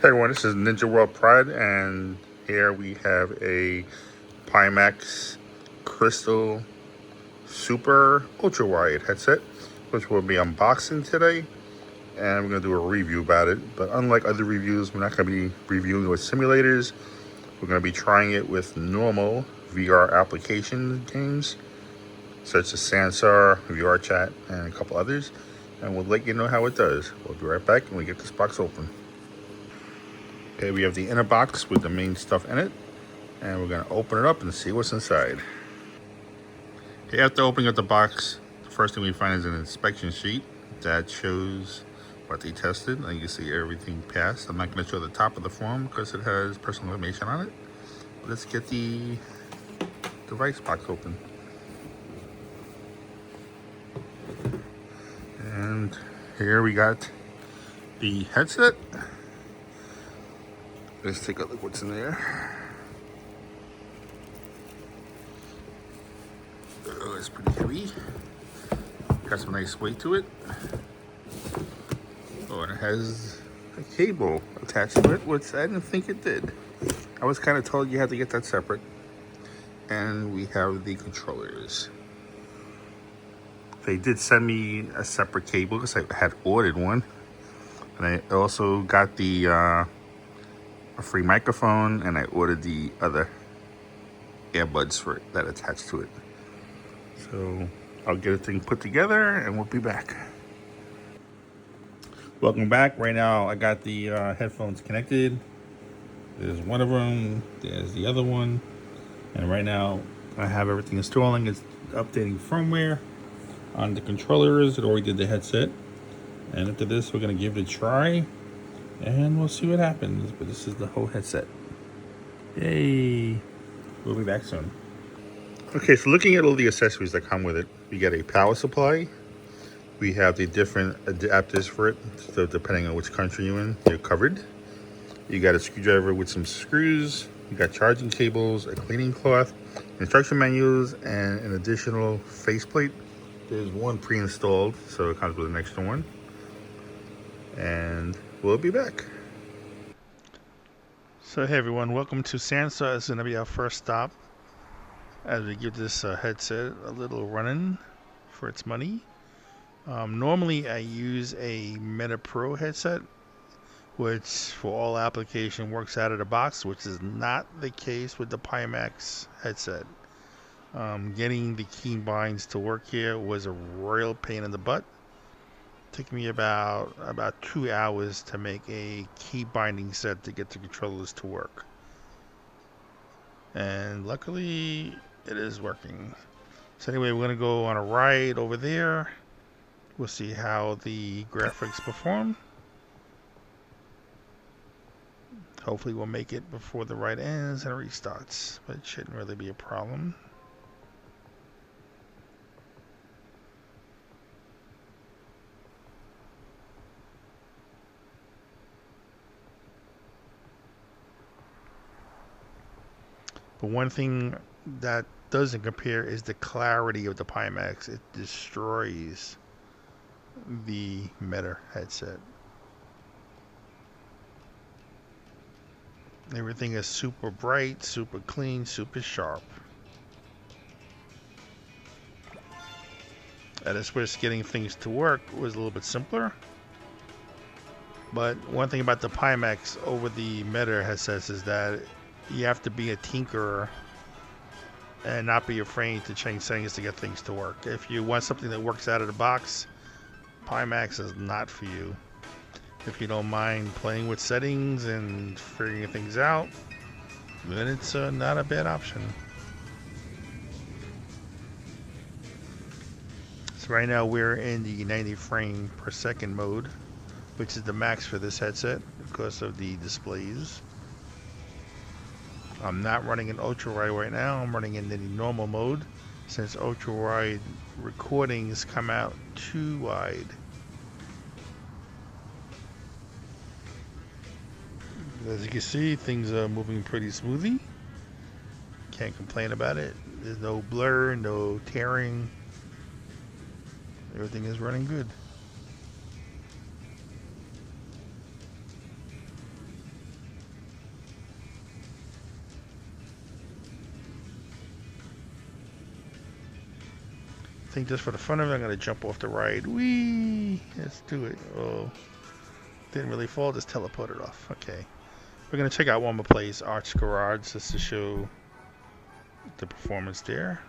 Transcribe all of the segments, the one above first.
Hey everyone, this is Ninja World Pride, and here we have a Pimax Crystal Super Ultrawide headset, which we'll be unboxing today, and we're going to do a review about it. But unlike other reviews, we're not going to be reviewing it with simulators. We're going to be trying it with normal VR application games, such as Sansar, VR Chat, and a couple others, and we'll let you know how it does. We'll be right back when we get this box open. Okay, we have the inner box with the main stuff in it, and we're going to open it up and see what's inside. Okay, after opening up the box, the first thing we find is an inspection sheet that shows what they tested. And you can see everything passed. I'm not going to show the top of the form because it has personal information on it. Let's get the device box open. And here we got the headset. Let's take a look what's in there. Oh, it's pretty heavy. Got some nice weight to it. Oh, and it has a cable attached to it, which I didn't think it did. I was kind of told you had to get that separate. And we have the controllers. They did send me a separate cable because I had ordered one. And I also got the a free microphone, and I ordered the other earbuds for it that attached to it. So I'll get everything put together and we'll be back. Welcome back. Right now I got the headphones connected. There's one of them, there's the other one, and right now I have everything installing. It's updating firmware on the controllers. It already did the headset, and after this we're going to give it a try and we'll see what happens. But this is the whole headset. Yay. We'll be back soon. Okay, so looking at all the accessories that come with it, we get a power supply. We have the different adapters for it, so depending on which country you're in, you're covered. You got a screwdriver with some screws. You got charging cables, a cleaning cloth, instruction manuals, and an additional faceplate. There's one pre-installed, so it comes with an extra one. And we'll be back. So hey everyone, welcome to Sansar. It's going to be our first stop as we give this headset a little run-in for its money. Normally I use a Meta Pro headset, which for all application works out of the box, which is not the case with the Pimax headset. Getting the key binds to work here was a real pain in the butt. It took me about 2 hours to make a key binding set to get the controllers to work. And luckily it is working. So anyway, we're going to go on a ride over there. We'll see how the graphics perform. Hopefully we'll make it before the ride ends and restarts, but it shouldn't really be a problem. But one thing that doesn't compare is the clarity of the Pimax. It destroys the Meta headset. Everything is super bright, super clean, super sharp. At a switch, getting things to work was a little bit simpler. But one thing about the Pimax over the Meta headsets is that you have to be a tinkerer and not be afraid to change settings to get things to work. If you want something that works out of the box, Pimax is not for you. If you don't mind playing with settings and figuring things out, then it's not a bad option. So right now we're in the 90 frame per second mode, which is the max for this headset because of the displays. I'm not running in ultrawide right now. I'm running in the normal mode since ultrawide recordings come out too wide. As you can see, things are moving pretty smoothly. Can't complain about it. There's no blur, no tearing. Everything is running good. think just for the fun of it, I'm gonna jump off the ride. Whee! Let's do it. Oh, didn't really fall, just teleported off. Okay. We're gonna check out one more place, Arch Garage, just to show the performance there.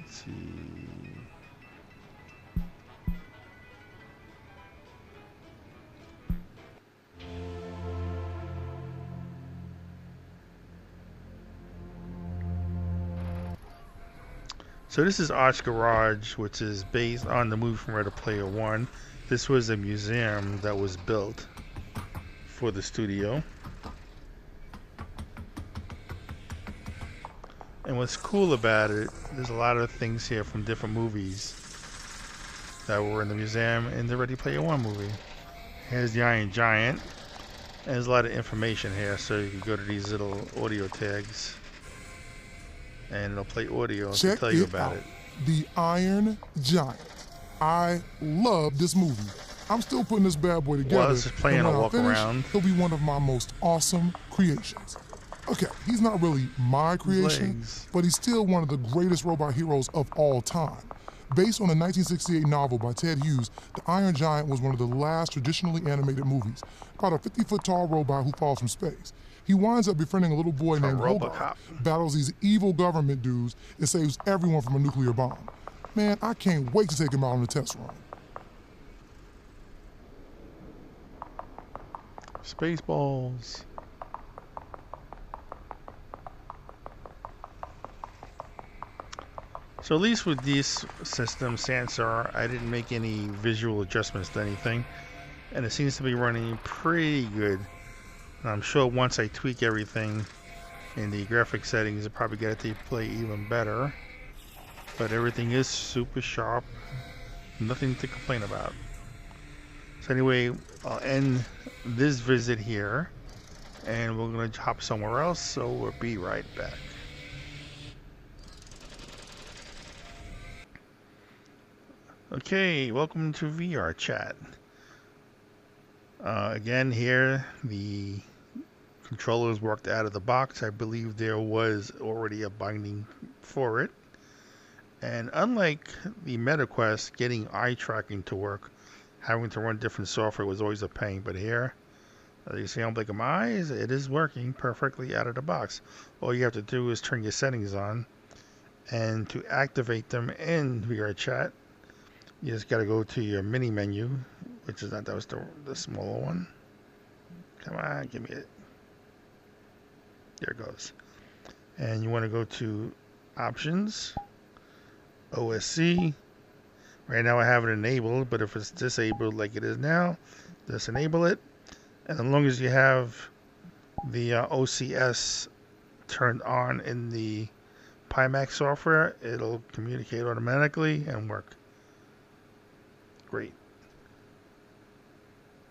Let's see. So this is Arch Garage, which is based on the movie from Ready Player One. This was a museum that was built for the studio. And what's cool about it, there's a lot of things here from different movies that were in the museum in the Ready Player One movie. Here's the Iron Giant. And there's a lot of information here, so you can go to these little audio tags and it'll play audio to tell you about it. The Iron Giant. I love this movie. I'm still putting this bad boy together. While this is playing, I'll walk around. He'll be one of my most awesome creations. Okay, he's not really my creation, but he's still one of the greatest robot heroes of all time. Based on the 1968 novel by Ted Hughes, The Iron Giant was one of the last traditionally animated movies about a 50-foot tall robot who falls from space. He winds up befriending a little boy named Hogarth, battles these evil government dudes, and saves everyone from a nuclear bomb. Man, I can't wait to take him out on the test run. Spaceballs. So at least with this system, Sansar, I didn't make any visual adjustments to anything. And it seems to be running pretty good. And I'm sure once I tweak everything in the graphic settings, I'll probably get it to play even better. But everything is super sharp. Nothing to complain about. So anyway, I'll end this visit here. And we're going to hop somewhere else. So we'll be right back. Okay, welcome to VR chat. Again, here the controllers worked out of the box. I believe there was already a binding for it. And unlike the MetaQuest, getting eye tracking to work, having to run different software was always a pain. But here, as you see on blink of my eyes, it is working perfectly out of the box. All you have to do is turn your settings on, and to activate them in VR chat, you just got to go to your mini menu, which is not, that was the smaller one. Come on, give me it. There it goes. And you want to go to Options, OSC. Right now I have it enabled, but if it's disabled like it is now, just enable it. And as long as you have the OCS turned on in the Pimax software, it'll communicate automatically and work. Great.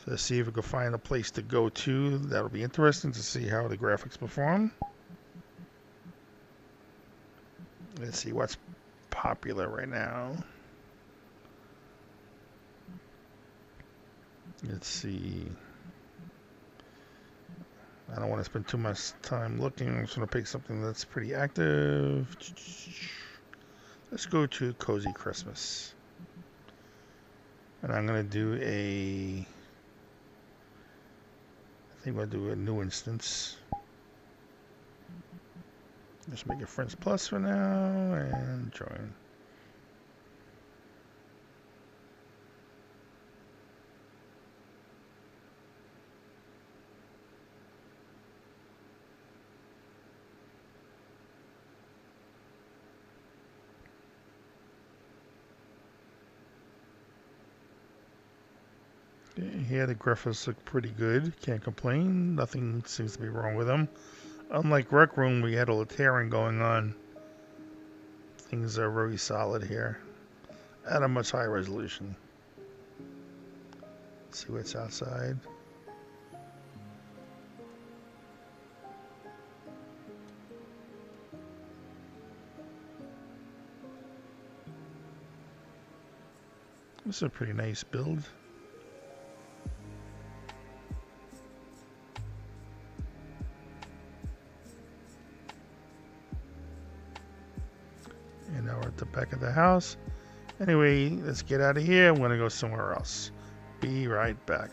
So let's see if we can find a place to go to. That'll be interesting to see how the graphics perform. Let's see what's popular right now. Let's see. I don't want to spend too much time looking. I'm just going to pick something that's pretty active. Let's go to Cozy Christmas. And I'm going to do I think we'll do a new instance. Just make it Friends Plus for now and join. Here the graphics look pretty good. Can't complain. Nothing seems to be wrong with them. Unlike Rec Room, we had all the tearing going on. Things are very solid here. At a much higher resolution. Let's see what's outside. This is a pretty nice build. And now we're at the back of the house. Anyway, let's get out of here. I'm gonna go somewhere else. Be right back.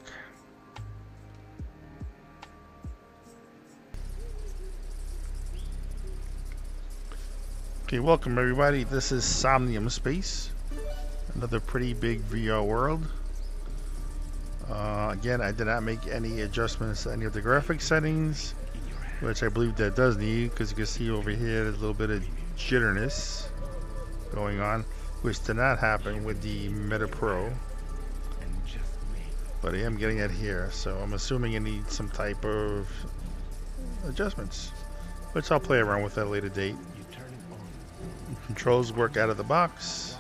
Okay, welcome everybody. This is Somnium Space. Another pretty big VR world. Again, I did not make any adjustments to any of the graphics settings, which I believe that does need, because you can see over here there's a little bit of jitterness going on, which did not happen with the Meta Pro. But I am getting it here, so I'm assuming it needs some type of adjustments, which I'll play around with at a later date. Controls work out of the box.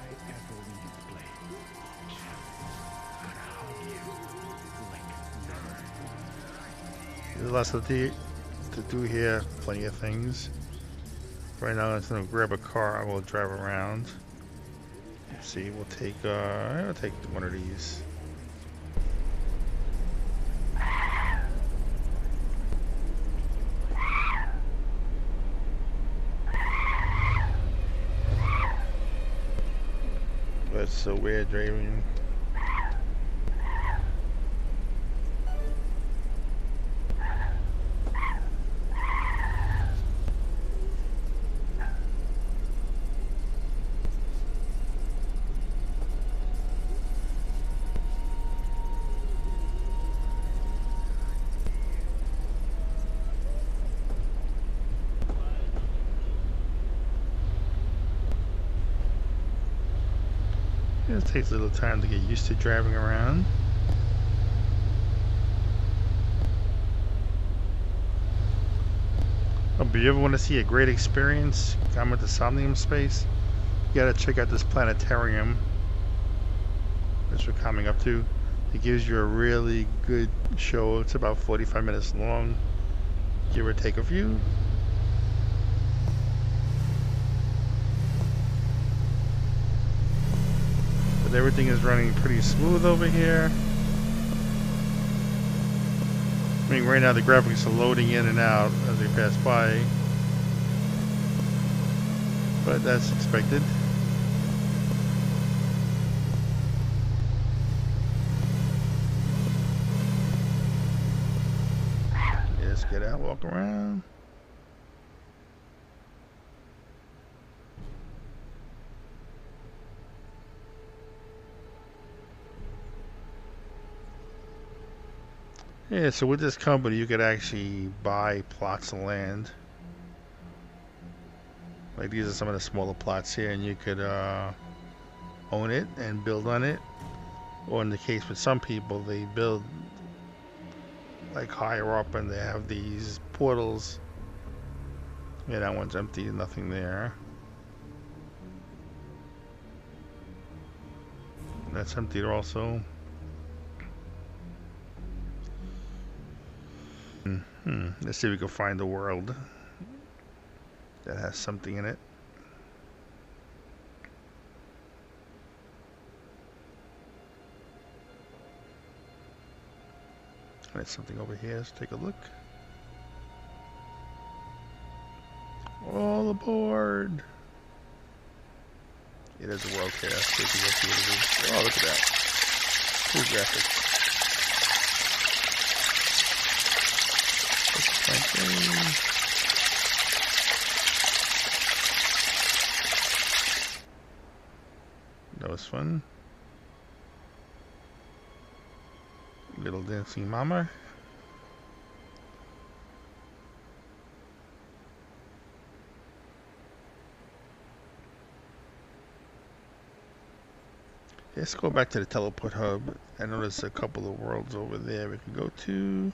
There's lots to do here, plenty of things. Right now I'm just gonna grab a car and we'll drive around. Let's see, we'll take one of these. That's so weird driving. It takes a little time to get used to driving around. Oh, but you ever want to see a great experience? Come with the Somnium Space. You gotta check out this planetarium, which we're coming up to. It gives you a really good show. It's about 45 minutes long, give or take a few. Everything is running pretty smooth over here. I mean, right now the graphics are loading in and out as we pass by, but that's expected. Let's get out, walk around. Yeah, so with this company, you could actually buy plots of land. Like these are some of the smaller plots here, and you could own it and build on it. Or in the case with some people, they build like higher up, and they have these portals. Yeah, that one's empty, nothing there. That's empty also. Let's see if we can find a world that has something in it. There's something over here. Let's take a look. All aboard! It is a world here. Let's see what it is. Oh, look at that. Cool graphics. That was fun. Little dancing mama. Let's go back to the teleport hub. I know there's a couple of worlds over there we can go to.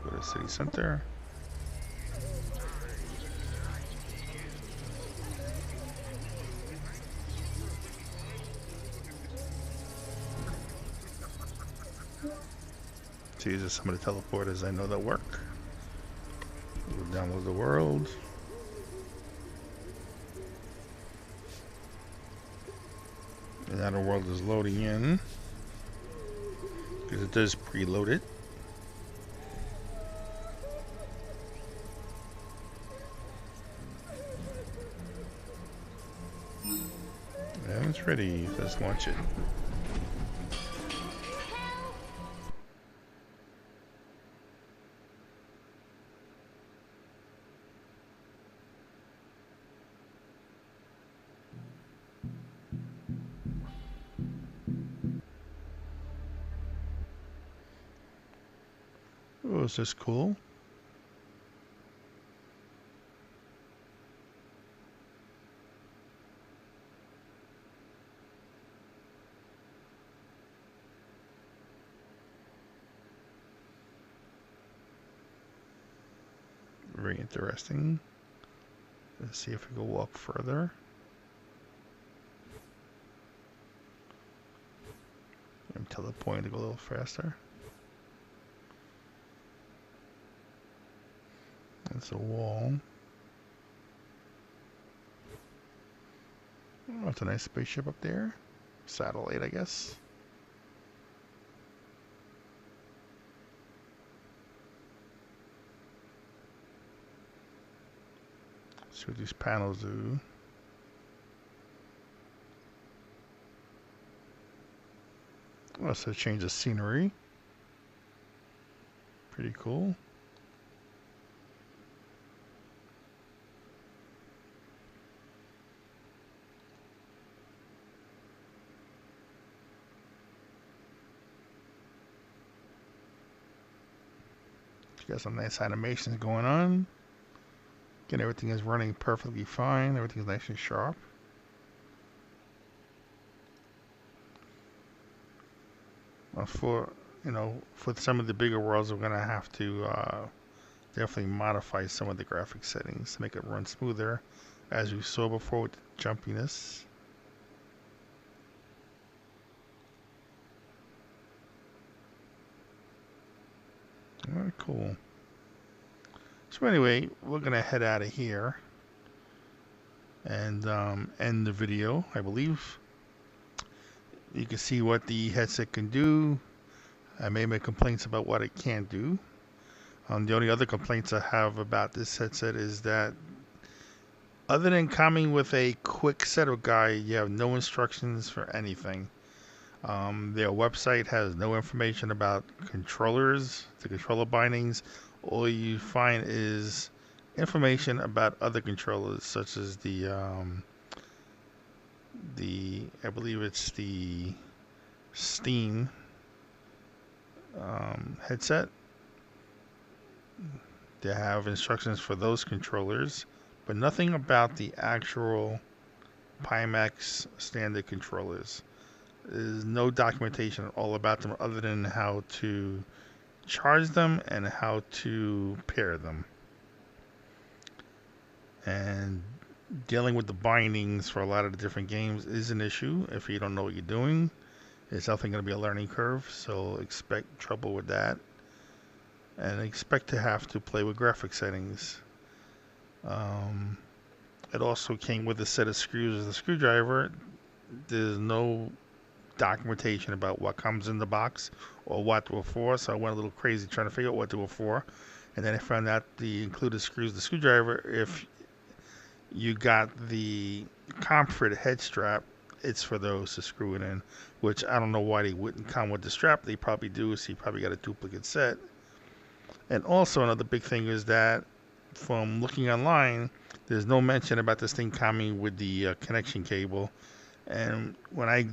Go to city center. So these are some of the teleporters I know that work. We'll download the world. And now the world is loading in, because it does preload it. It's ready. Let's launch it. Oh, is this cool? Very interesting. Let's see if we can walk further. I'm teleporting to go a little faster. That's a wall. Oh, it's a nice spaceship up there. Satellite, I guess. See what these panels do. Oh, so change the scenery. Pretty cool. Got some nice animations going on. Again, everything is running perfectly fine. Everything's nice and sharp. For some of the bigger worlds, we're gonna have to definitely modify some of the graphic settings to make it run smoother, as we saw before with the jumpiness. Very cool. So anyway, we're gonna head out of here and end the video. I believe you can see what the headset can do. I may make complaints about what it can't do. The only other complaints I have about this headset is that other than coming with a quick setup guide, you have no instructions for anything. Their website has no information about controllers, the controller bindings. All you find is information about other controllers, such as I believe it's the Steam headset. They have instructions for those controllers, but nothing about the actual Pimax standard controllers. There's no documentation at all about them other than how to charge them and how to pair them. And dealing with the bindings for a lot of the different games is an issue if you don't know what you're doing. It's definitely going to be a learning curve, so expect trouble with that. And expect to have to play with graphic settings. It also came with a set of screws as a screwdriver. There's no documentation about what comes in the box or what they were for, so I went a little crazy trying to figure out what they were for. And then I found out the included screws, the screwdriver, if you got the Comfort head strap, it's for those to screw it in, which I don't know why they wouldn't come with the strap. They probably do, so you probably got a duplicate set. And also another big thing is that from looking online, there's no mention about this thing coming with the connection cable. And when I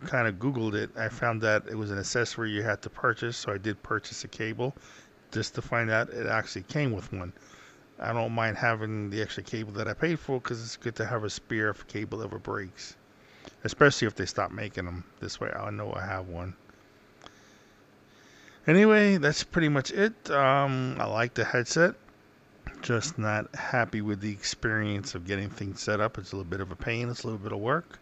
kind of Googled it, I found that it was an accessory you had to purchase, so I did purchase a cable just to find out it actually came with one. I don't mind having the extra cable that I paid for because it's good to have a spare if cable ever breaks, especially if they stop making them. This way I'll know I have one. Anyway, that's pretty much it. I like the headset, just not happy with the experience of getting things set up. It's a little bit of a pain, it's a little bit of work,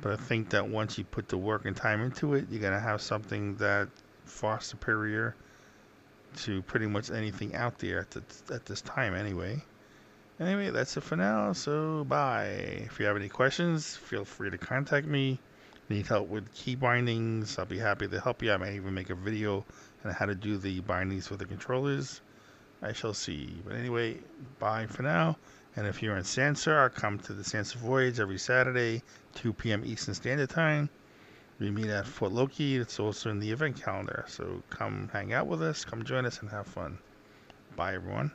but I think that once you put the work and time into it, you're going to have something that far superior to pretty much anything out there at this time anyway. Anyway, that's it for now, so bye. If you have any questions, feel free to contact me. Need help with key bindings, I'll be happy to help you. I might even make a video on how to do the bindings for the controllers. I shall see. But anyway, bye for now, And if you're in Sansa, come to the Sansa Voyage every Saturday, 2 p.m. Eastern Standard Time. We meet at Fort Loki. It's also in the event calendar. So come hang out with us, come join us, and have fun. Bye, everyone.